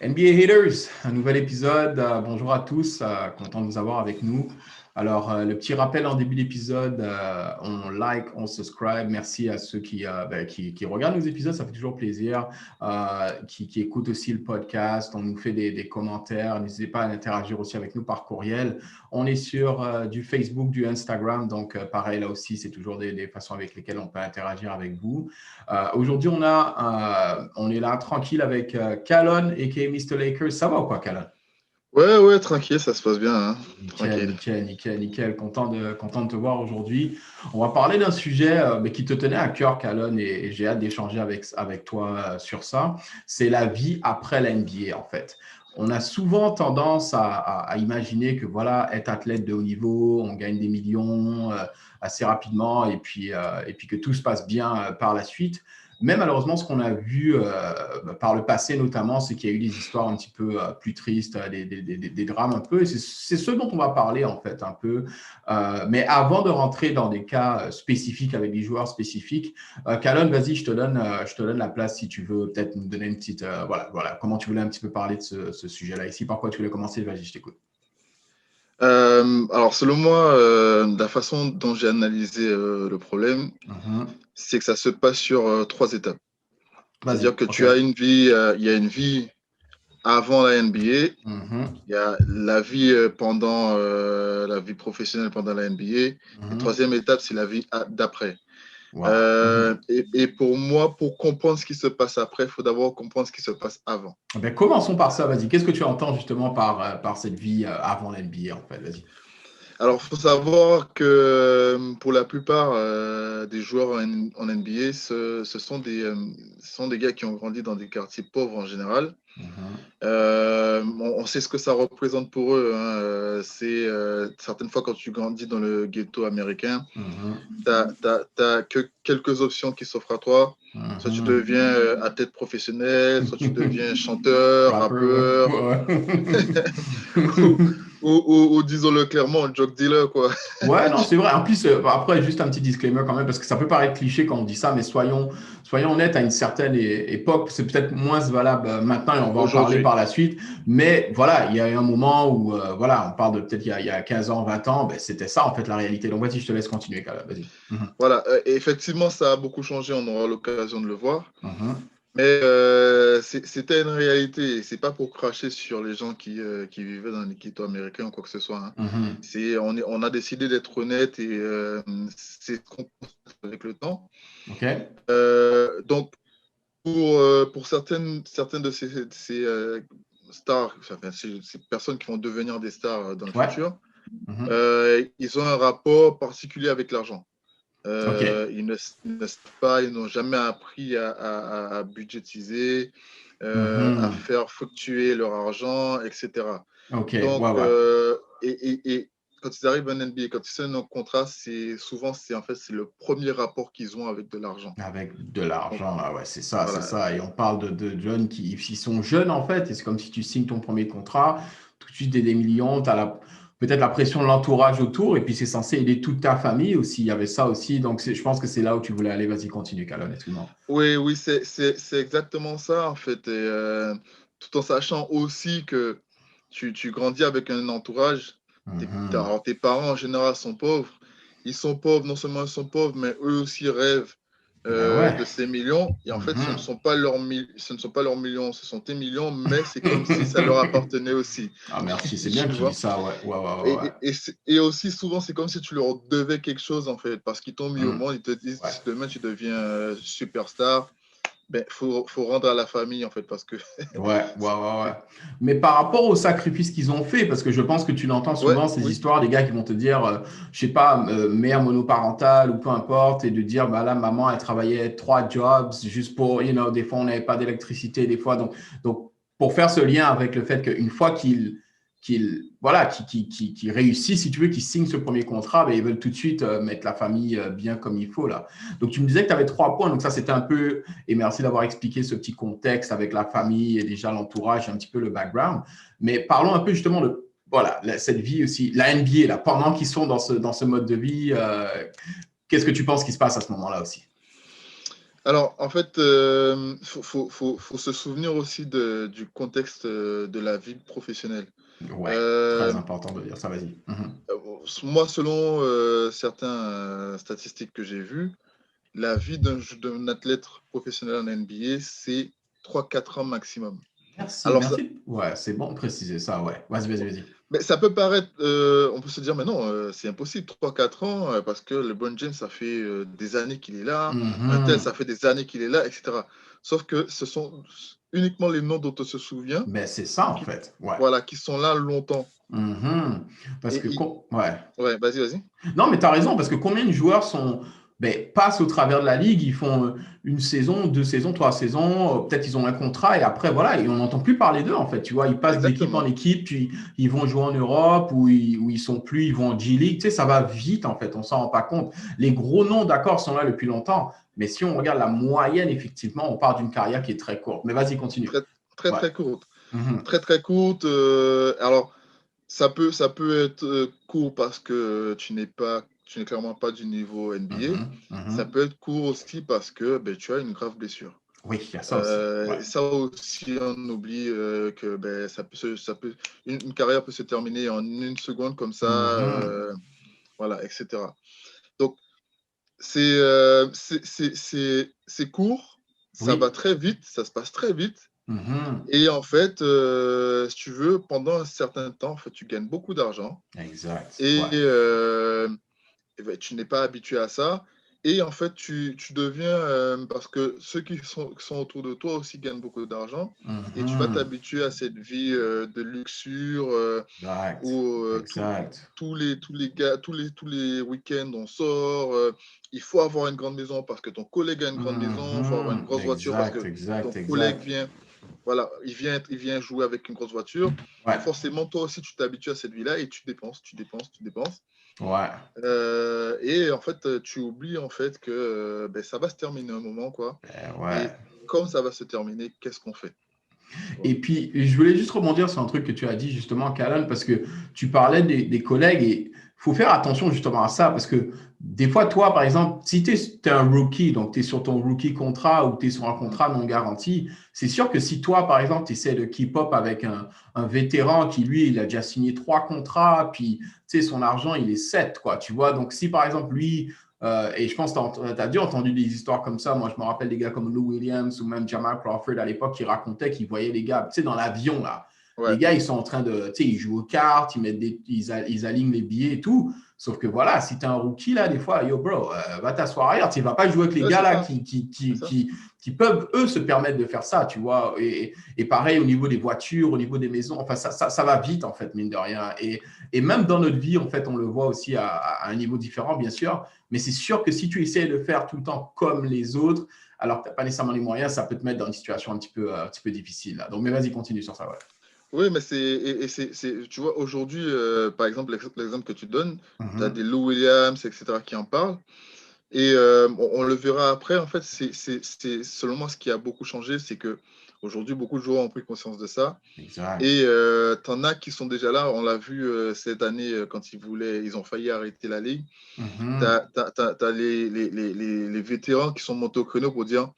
NBA Haters, un nouvel épisode. Bonjour à tous, content de vous avoir avec nous. Alors, le petit rappel en début d'épisode, on like, on subscribe. Merci à ceux qui regardent nos épisodes, ça fait toujours plaisir. Qui écoutent aussi le podcast, on nous fait des commentaires. N'hésitez pas à interagir aussi avec nous par courriel. On est sur du Facebook, du Instagram, donc pareil, là aussi, c'est toujours des façons avec lesquelles on peut interagir avec vous. Aujourd'hui, on est là tranquille avec Calonne a.k.a. Mr. Lakers. Ça va ou quoi, Calonne? Ouais, tranquille, ça se passe bien, hein. Nickel, Tranquille. nickel, nickel, nickel. Content de te voir aujourd'hui. On va parler d'un sujet mais qui te tenait à cœur, Calonne, et j'ai hâte d'échanger avec toi sur ça. C'est la vie après la NBA, en fait. On a souvent tendance à imaginer que voilà, être athlète de haut niveau, on gagne des millions assez rapidement et puis que tout se passe bien par la suite. Mais malheureusement, ce qu'on a vu par le passé notamment, c'est qu'il y a eu des histoires un petit peu plus tristes, des drames un peu. Et c'est ce dont on va parler en fait un peu. Mais avant de rentrer dans des cas spécifiques avec des joueurs spécifiques, Calonne, vas-y, je te donne la place si tu veux peut-être nous donner une petite… voilà, comment tu voulais un petit peu parler de ce sujet-là ici. Par quoi tu voulais commencer? Vas-y, je t'écoute. Alors, selon moi, la façon dont j'ai analysé le problème, Mhm. c'est que ça se passe sur trois étapes. C'est-à-dire Vas-y, que OK. tu as une vie, il y a une vie avant la NBA, Mhm. il y a la vie pendant la vie professionnelle pendant la NBA, et Mhm. troisième étape, c'est la vie d'après. Wow. Mhm. Et pour moi, pour comprendre ce qui se passe après, il faut d'abord comprendre ce qui se passe avant. Eh bien, commençons par ça, vas-y. Qu'est-ce que tu entends justement par cette vie avant l'NBA en fait? Vas-y. Alors, il faut savoir que pour la plupart des joueurs en NBA, ce sont des gars qui ont grandi dans des quartiers pauvres en général. Mhm. On sait ce que ça représente pour eux, hein. Certaines fois, quand tu grandis dans le ghetto américain, Mhm. tu n'as que quelques options qui s'offrent à toi. Soit tu Mhm. deviens athlète professionnel, soit tu deviens chanteur, Rapper, ouais. rappeur, Ouais. ou, ou disons-le clairement, drug dealer, quoi. Ouais, non, c'est vrai. En plus, après, juste un petit disclaimer quand même, parce que ça peut paraître cliché quand on dit ça, mais soyons honnêtes, à une certaine époque, c'est peut-être moins valable maintenant et on va en parler Aujourd'hui. par la suite. Mais voilà, il y a eu un moment où, voilà, on parle de peut-être il y a 15 ans, 20 ans, ben, c'était ça en fait la réalité. Donc, vas-y, je te laisse continuer, Kala. Vas-y. Mhm. Voilà, et effectivement, ça a beaucoup changé, on aura l'occasion de le voir. Mhm. Mais c'était une réalité. C'est pas pour cracher sur les gens qui vivaient dans les ghettos américains ou quoi que ce soit, hein. Mhm. On a décidé d'être honnête et c'est ce qu'on constate avec le temps. OK. Donc, pour certaines de ces stars, enfin, ces personnes qui vont devenir des stars dans le Ouais. futur, Mhm. ils ont un rapport particulier avec l'argent. OK. Ils ne savent pas, ils n'ont jamais appris à budgétiser, à Mhm. faire fluctuer leur argent, etc. OK. Donc, Ouais, ouais. et quand ils arrivent en NBA, quand ils signent un contrat, c'est en fait c'est le premier rapport qu'ils ont avec de l'argent. Avec de Donc l'argent, ouais, c'est ça, c'est voilà, ça. Et on parle de jeunes qui sont jeunes en fait, et c'est comme si tu signes ton premier contrat, tout de suite des millions, tu as peut-être la pression de l'entourage autour, et puis c'est censé aider toute ta famille aussi. Il y avait ça aussi, donc je pense que c'est là où tu voulais aller. Vas-y, continue, Calonne, excuse-moi. oui, c'est exactement ça en fait. Et, tout en sachant aussi que tu grandis avec un entourage. Mhm. Alors, tes parents en général sont pauvres. Ils sont pauvres, non seulement ils sont pauvres, mais eux aussi rêvent Ben ouais. de ces millions. Et en fait, Mhm. ce ne sont pas leurs millions, ce sont tes millions, mais c'est comme si ça leur appartenait aussi. Ah, merci, c'est bien Tu que tu dis vois? ça, ouais, ouais, ouais, ouais, ouais. Et aussi, souvent, c'est comme si tu leur devais quelque chose, en fait, parce qu'ils t'ont mis au Mhm. monde. Ils te disent, Ouais. si demain tu deviens superstar, ben, faut rendre à la famille, en fait, parce que. Ouais, ouais, ouais, ouais. Mais par rapport aux sacrifices qu'ils ont fait, parce que je pense que tu l'entends Ouais, souvent, ces oui. histoires, des gars qui vont te dire, je sais pas, mère monoparentale ou peu importe, et de dire, bah là, maman, elle travaillait 3 jobs juste pour, des fois, on n'avait pas d'électricité, des fois. Donc, pour faire ce lien avec le fait qu'une fois voilà, qu'ils réussissent, si tu veux, qu'ils signent ce premier contrat, ben, ils veulent tout de suite mettre la famille bien comme il faut, là. Donc, tu me disais que tu avais 3 points, donc ça, c'était un peu et merci d'avoir expliqué ce petit contexte avec la famille et déjà l'entourage, un petit peu le background. Mais parlons un peu justement de voilà, cette vie aussi, la NBA, là, pendant qu'ils sont dans ce mode de vie, qu'est-ce que tu penses qui se passe à ce moment-là aussi? Alors, en fait, faut se souvenir aussi du contexte de la vie professionnelle. Ouais, très Euh, important de dire ça, vas-y. Mhm. Moi, selon certaines statistiques que j'ai vues, la vie d'un athlète professionnel en NBA, c'est 3 4 ans maximum. Merci, Alors, ça, merci. Ouais, c'est bon de préciser ça, ouais. Vas-y, vas-y, vas-y. mais ça peut paraître, on peut se dire, mais non, c'est impossible, 3 4 ans, parce que LeBron James, ça fait des années qu'il est là, un tel, Mhm. ça fait des années qu'il est là, etc. Sauf que ce sont uniquement les noms dont on se souvient, Ben, c'est ça, en qui, fait. Ouais. voilà, qui sont là longtemps. Mhm. Parce Et, que, ouais. ouais, vas-y, vas-y. Non, mais tu as raison, parce que combien de joueurs passent au travers de la ligue, ils font une saison, 2 saisons, 3 saisons, peut-être ils ont un contrat et après, voilà, et on n'entend plus parler d'eux, en fait. Tu vois, ils passent d'équipe en Exactement. équipe, puis ils vont jouer en Europe ou ils sont plus, ils vont en G-League. Tu sais, ça va vite, en fait, on s'en rend pas compte. Les gros noms, d'accord, sont là depuis longtemps, mais si on regarde la moyenne, effectivement, on part d'une carrière qui est très courte. Mais vas-y, continue. Très, très, Ouais. très courte. Mhm. Très, très courte. Alors, ça peut être court parce que tu n'es clairement pas du niveau NBA. Mhm. Ça Mhm. peut être court aussi parce que ben, tu as une grave blessure. Oui, il y a ça aussi. Ouais. Ça aussi, on oublie que ben, une carrière peut se terminer en une seconde comme ça, Mhm. voilà, etc. Donc, c'est court, ça va Oui. très vite, ça se passe très vite. Mhm. Et en fait, si tu veux, pendant un certain temps, en fait, tu gagnes beaucoup d'argent Exact. et, Ouais. eh ben, tu n'es pas habitué à ça. Et en fait, tu deviens, parce que ceux qui sont autour de toi aussi gagnent beaucoup d'argent et tu vas Mhm. t'habituer à cette vie de luxure Exact. où Exact. tous les week-ends on sort. Il faut avoir une grande maison parce que ton collègue a une grande maison. Il faut avoir une Mhm. grosse voiture parce Exact, que exact, ton collègue exact. vient. Voilà, il vient jouer avec une grosse voiture. Ouais. Donc forcément, toi aussi, tu t'habitues à cette vie-là et tu dépenses, tu dépenses, tu dépenses. Ouais. Et en fait, tu oublies en fait que ben, ça va se terminer un moment, quoi. Ouais. Et comme ça va se terminer, qu'est-ce qu'on fait? Tu vois. Et puis, je voulais juste rebondir sur un truc que tu as dit justement, Callan, parce que tu parlais des collègues et il faut faire attention justement à ça, parce que des fois, toi, par exemple, si tu es un rookie, donc tu es sur ton rookie contrat ou tu es sur un Mm. contrat non garanti, c'est sûr que si toi, par exemple, tu essaies de keep up avec un vétéran qui, lui, il a déjà signé 3 contrats, puis, tu sais, son argent, il est 7, quoi, tu vois. Donc, si, par exemple, lui, et je pense que tu as dû entendu des histoires comme ça. Moi, je me rappelle des gars comme Lou Williams ou même Jamal Crawford à l'époque qui racontaient qu'ils voyaient les gars, tu sais, dans l'avion, là. Les Ouais, gars, ils sont en train de, tu sais, ils jouent aux cartes, ils alignent les billets et tout. Sauf que voilà, si tu es un rookie, là, des fois, yo, bro, va t'asseoir ailleurs. Tu ne vas pas jouer avec les ouais, gars, c'est là, ça, qui, qui, c'est qui, ça. qui, qui peuvent, eux, se permettre de faire ça, tu vois. Et pareil, au niveau des voitures, au niveau des maisons, enfin, ça va vite, en fait, mine de rien. Et même dans notre vie, en fait, on le voit aussi à un niveau différent, bien sûr. Mais c'est sûr que si tu essaies de faire tout le temps comme les autres, alors que tu n'as pas nécessairement les moyens, ça peut te mettre dans une situation un petit peu difficile. Là. Donc, mais vas-y, continue sur ça. Ouais. Oui, mais tu vois, aujourd'hui, par exemple, l'exemple que tu donnes, tu as des Mhm. Lou Williams, etc., qui en parlent. Et on le verra après. En fait, selon moi, ce qui a beaucoup changé, c'est que aujourd'hui, beaucoup de joueurs ont pris conscience de ça. Exact. Et t'en as qui sont déjà là. On l'a vu cette année quand ils ont failli arrêter la ligue. Mhm. T'as les vétérans qui sont montés au créneau pour dire,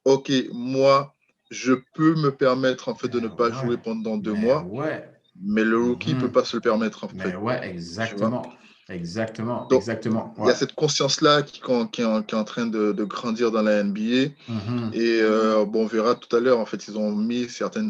OK, moi, je peux me permettre en fait de ne Mais pas ouais. jouer pendant deux Mais mois, ouais. mais le rookie peut Mhm. pas se le permettre en Mais fait. ouais, Tu vois. exactement. Exactement. Donc, Exactement. il y a Ouais. cette conscience-là qui est en train de grandir dans la NBA. Mhm. Et bon, on verra tout à l'heure, en fait, ils ont mis certains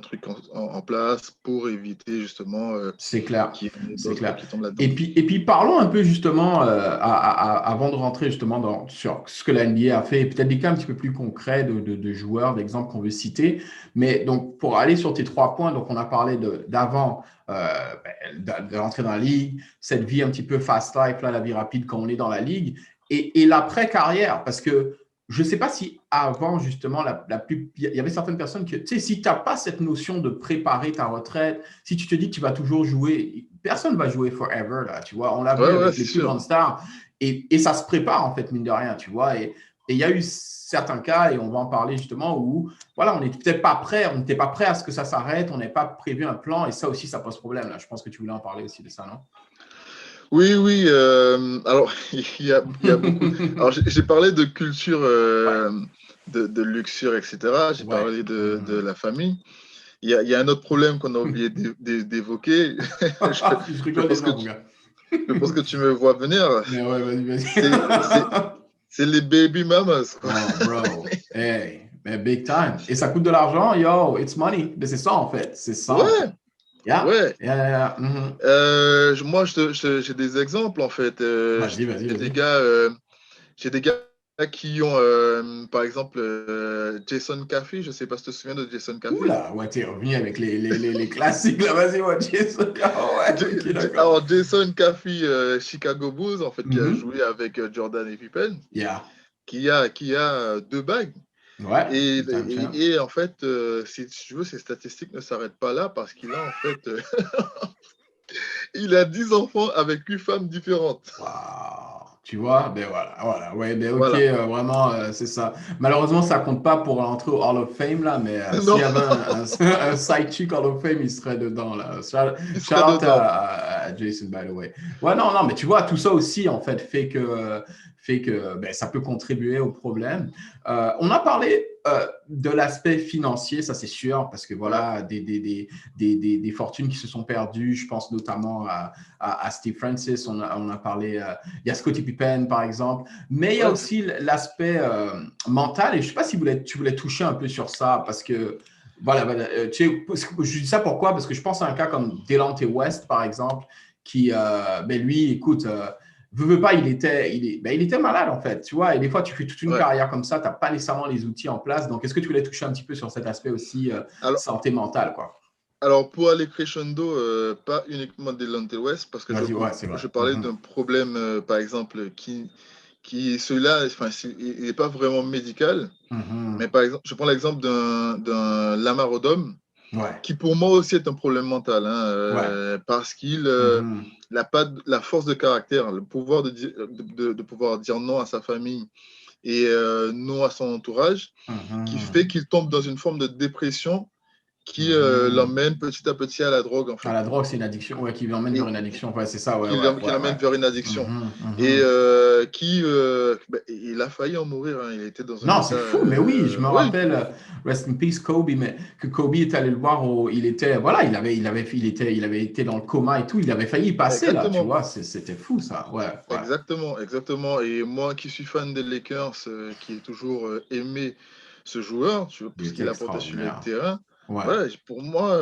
trucs en place pour éviter justement C'est clair, qu'il y en ait c'est d'autres clair. qui tombent là-dedans. Et puis parlons un peu justement, avant de rentrer justement sur ce que la NBA a fait, et peut-être des cas un petit peu plus concrets de joueurs, d'exemples qu'on veut citer. Mais donc, pour aller sur tes 3 points, donc on a parlé d'avant de rentrer dans la ligue, cette vie un petit peu fast life, là, la vie rapide quand on est dans la ligue, et l'après-carrière, parce que je ne sais pas si avant, justement, il y avait certaines personnes qui, tu sais, si tu n'as pas cette notion de préparer ta retraite, si tu te dis que tu vas toujours jouer, personne ne va jouer forever, là, tu vois. On l'a vu Ouais, ouais, avec les c'est plus sûr. grandes stars. Et ça se prépare, en fait, mine de rien, tu vois. Et il y a eu certains cas, et on va en parler justement, où, voilà, on n'était peut-être pas prêt, on n'était pas prêt à ce que ça s'arrête, on n'avait pas prévu un plan, et ça aussi, ça pose problème, là. Je pense que tu voulais en parler aussi de ça, non? Oui, oui. Alors, il y a beaucoup. Alors, j'ai parlé de culture, Ouais, de luxure, etc. J'ai ouais. parlé de la famille. Il y a un autre problème qu'on a oublié d'évoquer. Je, Je je rigole pense que déjà, mon tu, gars. je pense que tu me vois venir. Mais ouais, vas-y, vas-y. C'est, c'est, c'est les baby mamas, quoi. Oh, bro. Hey, mais big time. Et ça coûte de l'argent, yo, it's money. Mais c'est ça, en fait. C'est ça, en fait. Ouais, Yeah, ouais. yeah, yeah, yeah. Mhm. Moi, j'ai des exemples, en fait. Vas-y, vas-y, J'ai des vas-y. gars. J'ai des gars qui ont, par exemple, Jason Caffey. Je ne sais pas si tu te souviens de Jason Caffey. Oula, ouais, t'es revenu avec les classiques, là. Vas-y, ouais, Jason. Oh, ouais, ok, d'accord. Alors, Jason Caffey, Chicago Bulls, en fait, qui a Mhm. joué avec Jordan et Pippen, Yeah. qui a deux bagues. Ouais, two-time champ. Et en fait, si tu veux, ses statistiques ne s'arrêtent pas là parce qu'il a en fait, il a 10 enfants avec 8 femmes différentes. Waouh. Tu vois, ben voilà, voilà, ouais, ben ok, Voilà. vraiment, c'est ça. Malheureusement, ça compte pas pour entrer au Hall of Fame, là, mais s'il Non, y avait un side chick Hall of Fame, il serait dedans, là. il Shout serait out dedans. à Jason, by the way. Ouais, non, non, mais tu vois, tout ça aussi, en fait, fait que ben, ça peut contribuer au problème. On a parlé de l'aspect financier, ça c'est sûr, parce que Ouais, voilà, des fortunes qui se sont perdues, je pense notamment à Steve Francis, on a parlé, il y a Scottie Pippen par exemple, mais il y a ouais. aussi l'aspect mental, et je ne sais pas si tu voulais toucher un peu sur ça, parce que voilà, je dis ça pourquoi? Parce que je pense à un cas comme Delonte West par exemple, qui, ben lui, écoute, veut pas, il était malade en fait, tu vois, et des fois tu fais toute une Ouais. carrière comme ça, tu n'as pas nécessairement les outils en place, donc est-ce que tu voulais toucher un petit peu sur cet aspect aussi Alors, santé mentale, quoi? alors, pour aller crescendo, pas uniquement Delonte West, parce que Vas-y, ouais, c'est vrai. je parlais Mhm. d'un problème, par exemple, qui celui-là, enfin, il n'est pas vraiment médical, mais Mhm. par exemple, je prends l'exemple d'un Lamar Odom, Ouais, qui pour moi aussi est un problème mental, hein, ouais. parce qu'il Mhm. n'a pas la force de caractère, le pouvoir de pouvoir dire non à sa famille et non à son entourage, qui Mhm. fait qu'il tombe dans une forme de dépression qui Mhm. l'emmène petit à petit à la drogue, en Ah, fait. la drogue, c'est une addiction, ouais, qui emmène vers Et une addiction. Ouais, c'est ça, ouais, ouais, qui ouais, l'emmène ouais. vers une addiction. Mhm. Et Mhm. il a failli en mourir, hein. Il était dans un Non, c'est état. fou, mais oui, je me Oui, rappelle, Rest in Peace, Kobe, mais que Kobe est allé le voir, il était, voilà, il avait été dans le coma et tout, il avait failli y passer, là, tu exactement. vois, c'était fou, ça, ouais, ouais. Exactement, exactement. Et moi qui suis fan des Lakers, qui ai toujours aimé ce joueur, tu vois, pour Il ce était qu'il apportait sur le extraordinaire. terrain, Ouais. ouais, pour moi,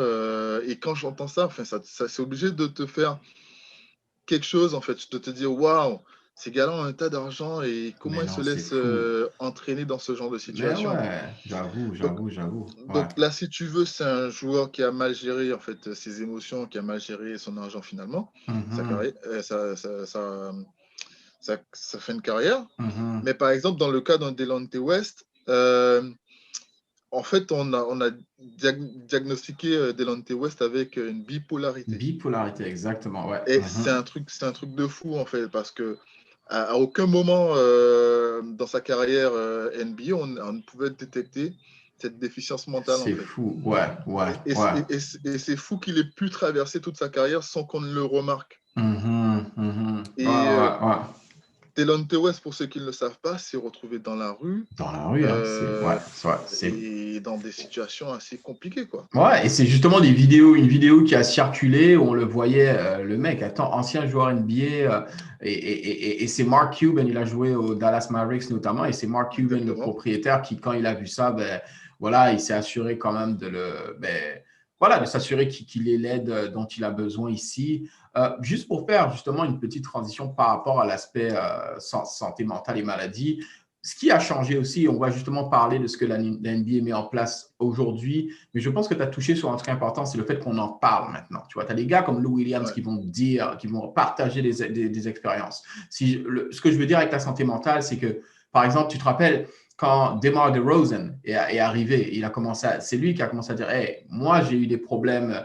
et quand j'entends ça, enfin, ça c'est obligé de te faire quelque chose, en fait, de te dire, waouh, ces gars-là ont un tas d'argent et comment Mais ils se non, c'est laissent fou. entraîner dans ce genre de Mais situation. ouais, j'avoue, Donc, j'avoue, j'avoue. Ouais. donc là, si tu veux, c'est un joueur qui a mal géré en fait ses émotions, qui a mal géré son argent finalement, sa Mhm. carrière, ça fait une carrière. Mhm. Mais par exemple, dans le cas d'un Delonte West, en fait, on a diagnostiqué Delonte West avec une bipolarité. Bipolarité, exactement, ouais. Et Mhm. c'est un truc de fou en fait, parce que à aucun moment dans sa carrière NBA, on ne pouvait détecter cette déficience mentale en C'est fait. fou, ouais, ouais, ouais. Et c'est fou qu'il ait pu traverser toute sa carrière sans qu'on ne le remarque. Mhm, mhm. Ouais, Et ouais, ouais. Delonte West, pour ceux qui ne le savent pas, s'est retrouvé dans la rue Dans la rue, hein, euh, c'est et dans des situations assez compliquées, quoi. ouais, et c'est justement une vidéo qui a circulé où on le voyait, le mec, attends, ancien joueur NBA, et c'est Mark Cuban, il a joué au Dallas Mavericks notamment, et c'est Mark Cuban, le Exactement. propriétaire, qui, quand il a vu ça, ben, voilà, il s'est assuré quand même voilà, de s'assurer qu'il ait l'aide dont il a besoin ici. Juste pour faire justement une petite transition par rapport à l'aspect santé mentale et maladie, ce qui a changé aussi, on va justement parler de ce que la NBA met en place aujourd'hui, mais je pense que tu as touché sur un truc important, c'est le fait qu'on en parle maintenant. Tu vois, tu as des gars comme Lou Williams Ouais. qui vont dire, qui vont partager des expériences. Ce que je veux dire avec la santé mentale, c'est que, par exemple, tu te rappelles quand DeMar DeRozan est arrivé, c'est lui qui a commencé à dire, hey, moi j'ai eu des problèmes,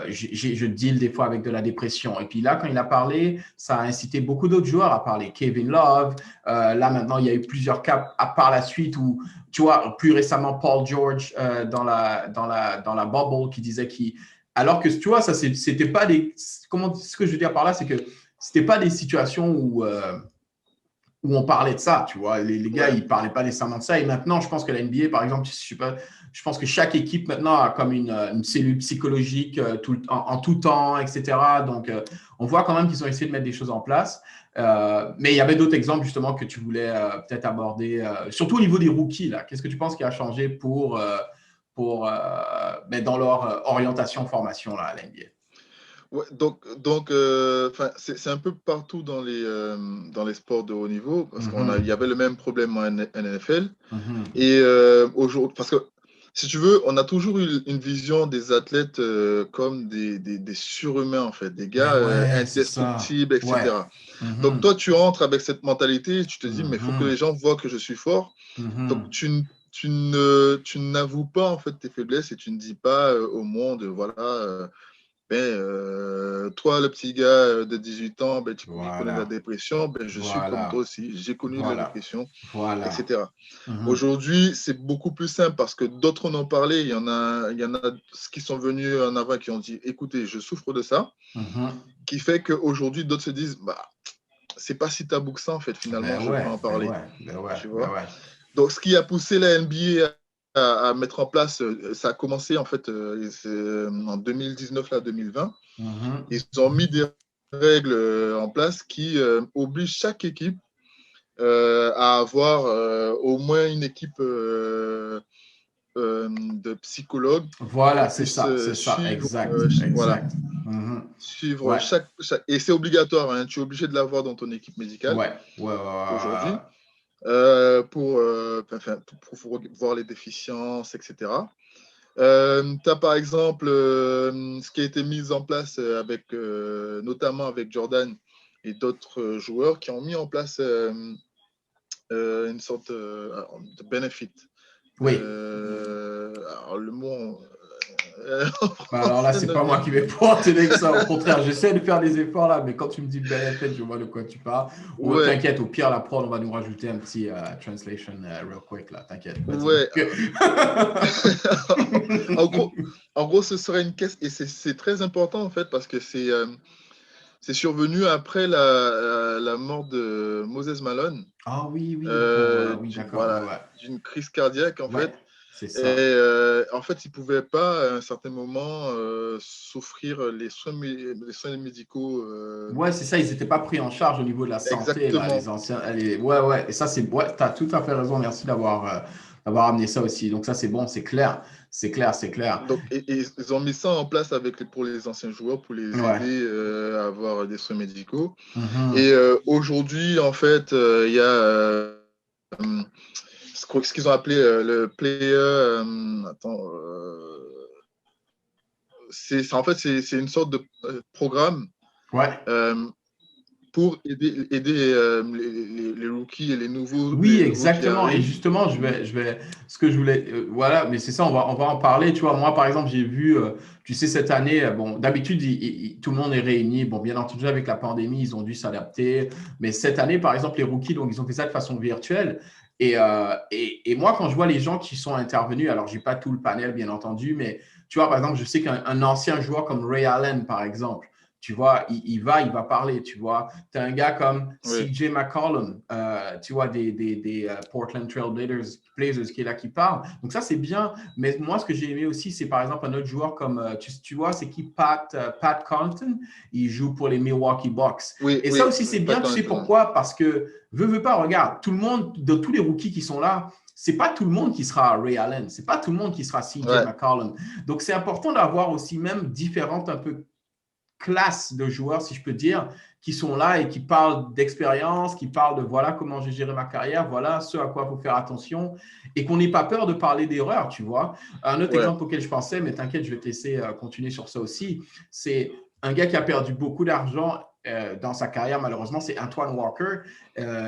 je deal des fois avec de la dépression. Et puis là, quand il a parlé, ça a incité beaucoup d'autres joueurs à parler. Kevin Love, là maintenant, il y a eu plusieurs cas à part la suite où tu vois, plus récemment, Paul George dans la bubble qui disait qu'il. Alors que, tu vois, ça, c'était pas des. Comment, ce que je veux dire par là, c'est que c'était pas des situations où on parlait de ça, tu vois. Les gars, Ouais. ils parlaient pas nécessairement de ça. Et maintenant, je pense que la NBA, par exemple, je pense que chaque équipe maintenant a comme une cellule psychologique en tout temps, etc. Donc, on voit quand même qu'ils ont essayé de mettre des choses en place. Mais il y avait d'autres exemples justement que tu voulais peut-être aborder, surtout au niveau des rookies. Là. Qu'est-ce que tu penses qui a changé dans leur orientation formation là, à la NBA? Ouais, c'est un peu partout dans les sports de haut niveau, parce il y avait le même problème en NFL. Et aujourd'hui, parce que si tu veux, on a toujours eu une vision des athlètes comme des surhumains, en fait, des gars Ouais, c'est ça. indestructibles, Ouais. etc. Donc, toi, tu entres avec cette mentalité, tu te dis, mais il faut que les gens voient que je suis fort. Donc, tu n'avoues pas, en fait, tes faiblesses et tu ne dis pas au monde, voilà. Toi, le petit gars de 18 ans, qui connaît la Voilà. dépression, je suis comme toi Voilà. aussi, j'ai connu la Voilà. dépression, Voilà. etc. Aujourd'hui, c'est beaucoup plus simple parce que d'autres en ont parlé. Il y en a qui sont venus en avant qui ont dit, écoutez, je souffre de ça, qui fait qu'aujourd'hui, d'autres se disent, c'est pas si tabou que ça, en fait, finalement, Ben je peux ouais, en ben parler. ouais, ben ouais, Tu ben vois? ouais. Donc, ce qui a poussé la NBA à mettre en place, ça a commencé en fait en 2019 là 2020. Ils ont mis des règles en place qui obligent chaque équipe à avoir au moins une équipe de psychologues qui Voilà, puissent c'est ça, suivre, exact, voilà, exact. suivre Ouais, et c'est obligatoire, hein, tu es obligé de l'avoir dans ton équipe médicale ouais, ouais, ouais, ouais. aujourd'hui pour voir les déficiences, etc. Tu as par exemple ce qui a été mis en place notamment avec Jordan et d'autres joueurs qui ont mis en place une sorte de benefit. Oui. Alors le mot en Bah alors là, français c'est ne pas vient moi qui vais pouvoir t'aider que ça. Au contraire, j'essaie de faire des efforts là, mais quand tu me dis benefit, je vois de quoi tu parles. ouais, T'inquiète, au pire, la prod, on va nous rajouter un petit translation real quick là. T'inquiète, vas-y. ouais. en gros, ce serait une caisse et c'est très important en fait parce que c'est survenu après la mort de Moses Malone. Ah oui, oui, oui, d'accord, ouais, Voilà, ouais. d'une crise cardiaque en Ouais, fait. c'est Et ça. en fait, il ne pouvait pas à un certain moment souffrir les soins médicaux. Ouais, c'est ça, ils n'étaient pas pris en charge au niveau de la santé, là, les Exactement. anciens. Ouais, ouais, et ça, ouais, tu as tout à fait raison, merci d'avoir amené ça aussi. Donc, ça, c'est bon, c'est clair, c'est clair, c'est clair. Donc, et ils ont mis ça en place pour les anciens joueurs, pour les Ouais. aider à avoir des soins médicaux. Mhm. Et aujourd'hui, en fait, il y a ce qu'ils ont appelé le player. En fait, c'est une sorte de programme Ouais. euh, pour aider les rookies et Oui, les nouveaux qui exactement. Et arrivent. justement, ce que je voulais, voilà, mais c'est ça, on va en parler. Tu vois, moi, par exemple, j'ai vu, tu sais, cette année, bon, d'habitude, tout le monde est réuni. Bon, bien entendu, avec la pandémie, ils ont dû s'adapter. Mais cette année, par exemple, les rookies, donc, ils ont fait ça de façon virtuelle. Et moi, quand je vois les gens qui sont intervenus, alors, j'ai pas tout le panel, bien entendu, mais tu vois, par exemple, je sais qu'un ancien joueur comme Ray Allen, par exemple, tu vois, il va parler, tu vois. Tu as un gars comme Oui, CJ McCollum, tu vois, des Portland Trail Blazers qui est là, qui parle. Donc ça, c'est bien. Mais moi, ce que j'ai aimé aussi, c'est par exemple un autre joueur comme, tu vois, c'est qui Pat Connaughton. Il joue pour les Milwaukee Bucks. oui, Et ça oui, aussi, c'est pas bien. Tu quand sais même. pourquoi? Parce que, veux pas, regarde, tout le monde, de tous les rookies qui sont là, c'est pas tout le monde qui sera Ray Allen. C'est pas tout le monde qui sera CJ Ouais, McCollum. Donc, c'est important d'avoir aussi même différentes un peu classe de joueurs, si je peux dire, qui sont là et qui parlent d'expérience, qui parlent de voilà comment j'ai géré ma carrière, voilà ce à quoi il faut faire attention et qu'on n'ait pas peur de parler d'erreurs, tu vois. Un autre ouais, exemple auquel je pensais, mais t'inquiète, je vais te laisser continuer sur ça aussi, c'est un gars qui a perdu beaucoup d'argent dans sa carrière, malheureusement, c'est Antoine Walker,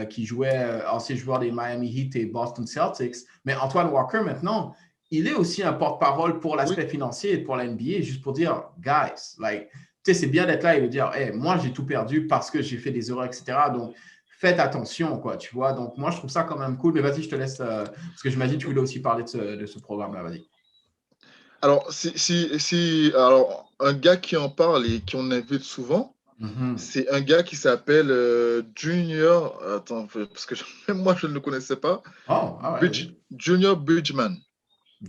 qui jouait ancien joueur des Miami Heat et Boston Celtics. Mais Antoine Walker, maintenant, il est aussi un porte-parole pour oui, l'aspect financier et pour la NBA, juste pour dire, guys, like, tu sais, c'est bien d'être là et de dire, hey, moi, j'ai tout perdu parce que j'ai fait des erreurs, etc. Donc, faites attention, quoi, tu vois. Donc, moi, je trouve ça quand même cool. Mais vas-y, je te laisse, parce que j'imagine que tu voulais aussi parler de ce programme-là. Vas-y. Alors, alors, un gars qui en parle et qui en invite souvent, C'est un gars qui s'appelle Junior. Attends, parce que même moi, je ne le connaissais pas. Oh, ah ouais, oui. Junior Bridgman.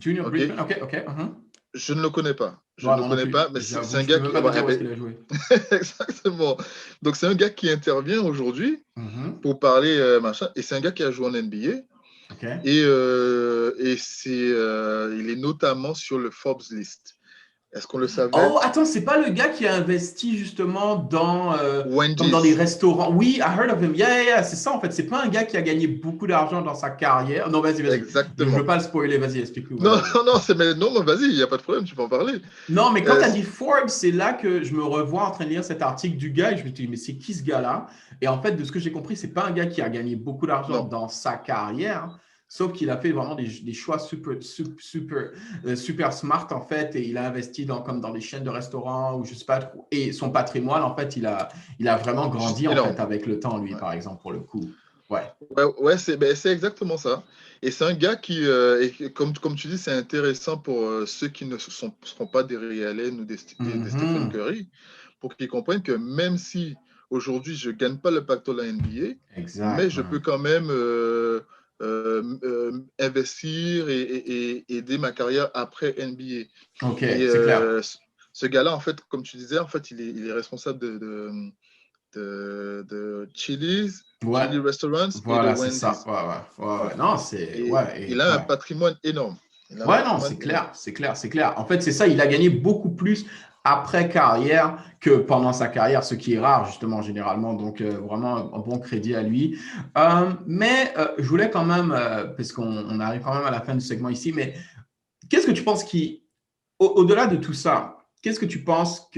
Junior OK? Bridgman, ok, ok. Je ne le connais pas. Je Ouais, ne le moi non connais plus. pas, mais c'est J'avoue, un je peux gars même qui. pas te Bah, dire où est-ce qu'il a joué. exactement. Donc, c'est un gars qui intervient aujourd'hui pour parler machin. Et c'est un gars qui a joué en NBA. Ok. Et il est notamment sur le Forbes list. Est-ce qu'on le savait? Oh, attends, c'est pas le gars qui a investi justement comme dans les Wendy's. restaurants. Oui, I heard of him. Yeah, yeah, yeah, c'est ça en fait. C'est pas un gars qui a gagné beaucoup d'argent dans sa carrière. Non, vas-y, vas-y. Je veux Exactement. pas le spoiler. Vas-y, explique-nous. Non, Vas-y, vas-y. non, non, mais vas-y, il n'y a pas de problème, tu peux en parler. Non, mais quand tu as dit Forbes, c'est là que je me revois en train de lire cet article du gars et je me dis, mais c'est qui ce gars-là? Et en fait, de ce que j'ai compris, c'est pas un gars qui a gagné beaucoup d'argent Non. dans sa carrière, sauf qu'il a fait vraiment des choix super smart en fait, et il a investi comme dans des chaînes de restaurants ou je sais pas trop. Et son patrimoine, en fait, il a vraiment grandi Juste en énorme. fait avec le temps, lui, Ouais, par exemple, pour le coup. Ouais. ouais, c'est exactement ça. Et c'est un gars qui, comme tu dis, c'est intéressant pour ceux qui ne seront pas des Ray Allen ou des Stephen Curry, pour qu'ils comprennent que même si aujourd'hui je ne gagne pas le pactole à NBA, mais Exact. je peux quand même investir et aider ma carrière après NBA. Ok, Et c'est clair. ce gars-là, en fait, comme tu disais, en fait, il est responsable de Chili's, Ouais. Chili Restaurants et de Voilà, c'est ça. Wendy's. Ouais. Non, c'est. Et Ouais. il a un Ouais. patrimoine énorme. Il a un Ouais, non, patrimoine c'est énorme. clair, c'est clair, c'est clair. En fait, c'est ça, il a gagné beaucoup plus après carrière que pendant sa carrière, ce qui est rare, justement, généralement. Donc, vraiment, un bon crédit à lui. Mais je voulais quand même, parce qu'on arrive quand même à la fin du segment ici, mais qu'est-ce que tu penses au-delà de tout ça, est-ce que tu penses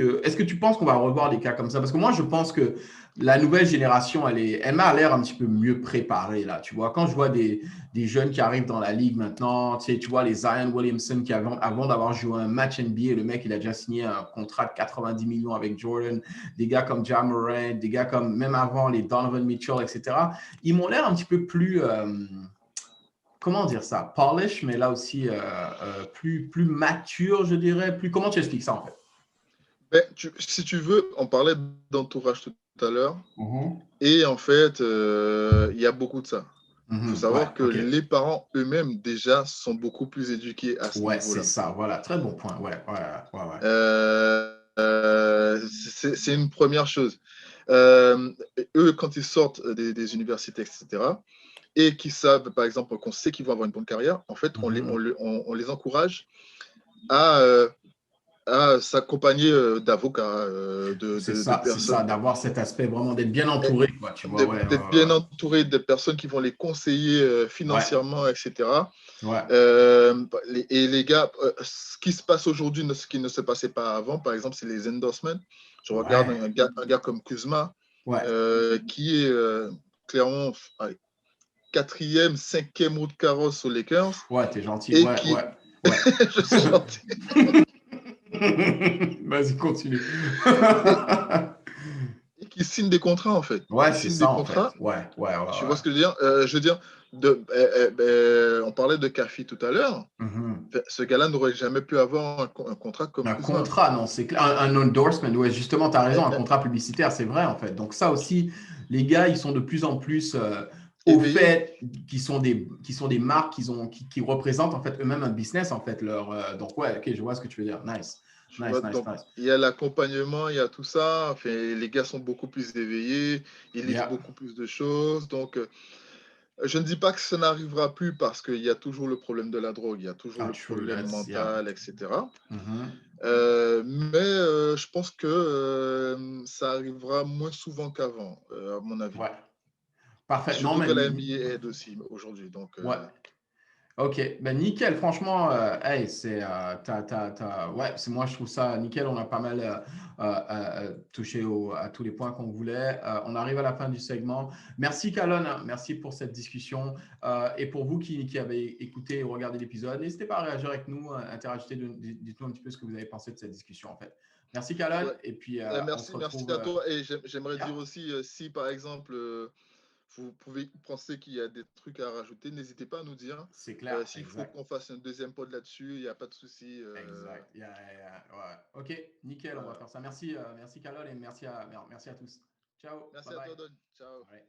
qu'on va revoir des cas comme ça? Parce que moi, je pense que la nouvelle génération, elle m'a l'air un petit peu mieux préparée, là. Tu vois, quand je vois des jeunes qui arrivent dans la ligue maintenant, tu vois, les Zion Williamson qui, avant d'avoir joué un match NBA, le mec, il a déjà signé un contrat de 90 millions avec Jordan, des gars comme Ja Morant, des gars comme, même avant, les Donovan Mitchell, etc. Ils m'ont l'air un petit peu plus, comment dire ça, polish, mais là aussi plus mature, je dirais. Comment tu expliques ça en fait? Ben, si tu veux, on parlait d'entourage tout à l'heure. Et en fait, il y a beaucoup de ça. Il faut Ouais, savoir que ok. les parents eux-mêmes, déjà, sont beaucoup plus éduqués à ce Ouais, c'est niveau-là. ça. Voilà, très bon point. Ouais. C'est une première chose. Eux, quand ils sortent des universités, etc., et qu'ils savent, par exemple, qu'on sait qu'ils vont avoir une bonne carrière, en fait, on les encourage à s'accompagner d'avocats, C'est de ça, personnes, d'avoir cet aspect vraiment d'être bien entouré, quoi, tu vois. Ouais. d'être bien entouré de personnes qui vont les conseiller financièrement, etc. Ouais. Et les gars, ce qui se passe aujourd'hui, ce qui ne se passait pas avant, par exemple, c'est les endorsements. Je regarde Ouais. un gars comme Kuzma, Ouais. qui est clairement quatrième, cinquième roue de carrosse aux Lakers, Ouais, t'es gentil. et Ouais. qui, je suis gentil, Vas-y, continue. et qui signe des contrats, en fait. Ouais, Il c'est signe des ça en fait. contrats. Ouais. Tu vois ce que je veux dire? Je veux dire, on parlait de Kafi tout à l'heure. Ce gars-là n'aurait jamais pu avoir un contrat comme Un Kuzma. contrat, non, c'est clair. Un endorsement, ouais, justement, tu as raison, un contrat publicitaire, c'est vrai en fait. Donc ça aussi, les gars, ils sont de plus en plus au Éveillé. fait qui sont des marques qui représentent en fait eux-mêmes un business en fait. Donc ouais, ok, je vois ce que tu veux dire. Nice. Tu vois, donc, Nice. il y a l'accompagnement, il y a tout ça. Enfin, les gars sont beaucoup plus éveillés, ils lisent Yeah. beaucoup plus de choses. Donc, je ne dis pas que ça n'arrivera plus parce qu'il y a toujours le problème de la drogue, il y a toujours Ah, le true, problème yeah. mental, etc. Mhm. Mais je pense que ça arrivera moins souvent qu'avant, à mon avis. Ouais. Et Parfait. Non, surtout mais que la NBA aide aussi aujourd'hui. Donc, ouais. Ok, ben nickel, franchement, hey, ouais, moi je trouve ça nickel, on a pas mal touché à tous les points qu'on voulait. On arrive à la fin du segment. Merci Calonne, hein, merci pour cette discussion. Et pour vous qui avez écouté et regardé l'épisode, n'hésitez pas à réagir avec nous, interagissez, dites-nous un petit peu ce que vous avez pensé de cette discussion en fait. Merci Calonne, ouais. et puis on se Merci retrouve. à toi. Et j'aimerais Yeah. dire aussi, si par exemple, vous pouvez penser qu'il y a des trucs à rajouter, n'hésitez pas à nous dire. C'est clair, S'il faut exact. qu'on fasse un deuxième pod là-dessus, il n'y a pas de souci. Exact. Ouais. OK, nickel, on va Voilà. faire ça. Merci, merci Carole et merci à tous. Ciao, Merci bye à toi, bye. Don. Ciao. Ouais.